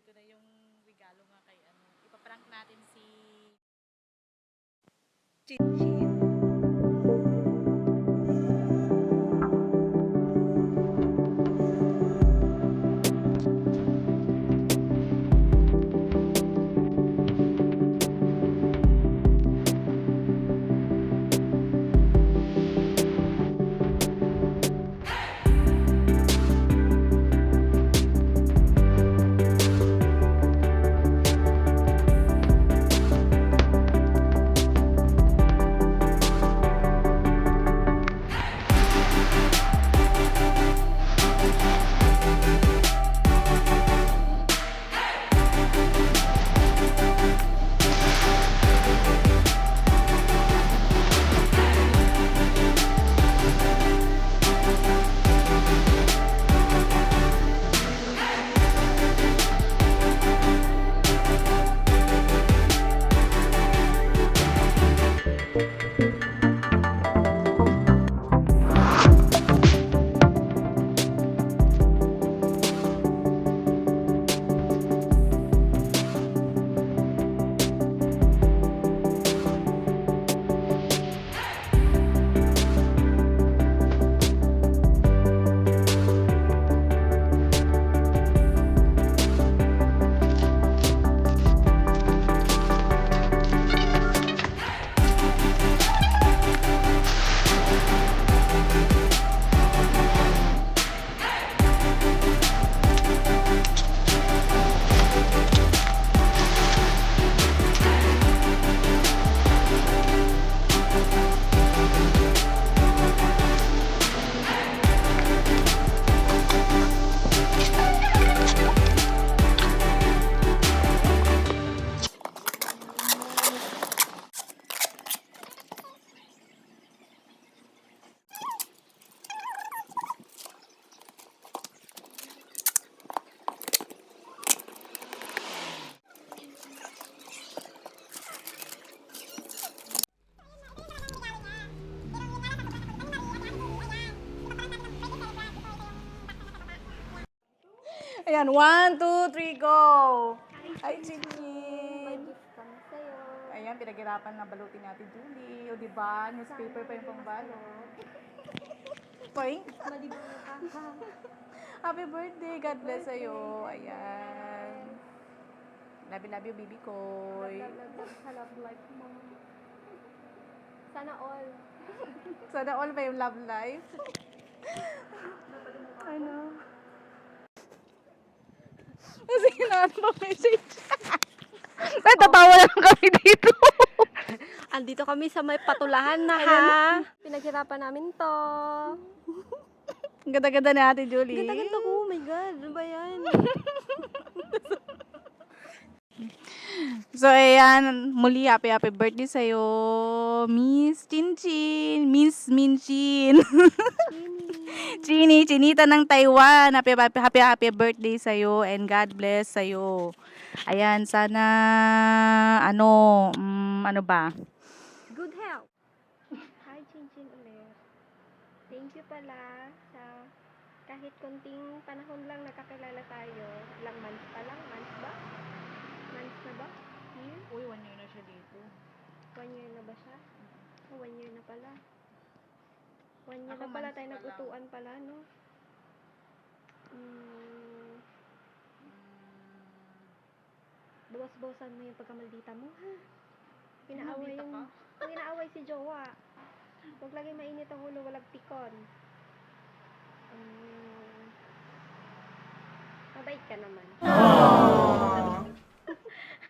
ito na yung regalo nga kay ano. Ipaprank natin si Chinchin. Ayan, 1, 2, 3, go! Ay, Chinchin! Ayan, pinaghirapan na balutin natin, Julie. O, diba? Newspaper pa yung pangbalot. Poing! Happy birthday! God bless sa'yo. Ayan. Love you, baby ko. Sa love life mo. Sana all. Sana all pa yung love life. Ano? Sige na, ano ba message? Natatawa lang kami dito. Andito kami sa may patulahan na ha. Pinaghirapan namin to. Ang ganda-ganda ni Ate Julie. Ganda-ganda ko. Oh my God. Ano ba yan? So, ayan. Muli, happy birthday sa'yo. Miss Chinchin. Miss Minchin. Chinita ng Taiwan. Happy birthday sa'yo. And God bless sa'yo. Ayan, sana, ano ba? Good health. Hi, Chinchin ulit. Thank you pala sa kahit konting panahon lang nakakilala tayo. Ilang months pa lang? Months ba? Months na ba? Year? Uy, 1 year na siya dito. 1 year na ba siya? Oh, 1 year na pala. 1 year Ako, na pala months tayo pa nag-utuan pala, no? Bawas-bawasan mo yung pagkamaldita mo, ha? Pinaaway Maldita yung... ka? Pag inaaway si Jowa, huwag lagi mainit ang ulo, walang tikon. Mabait ka naman.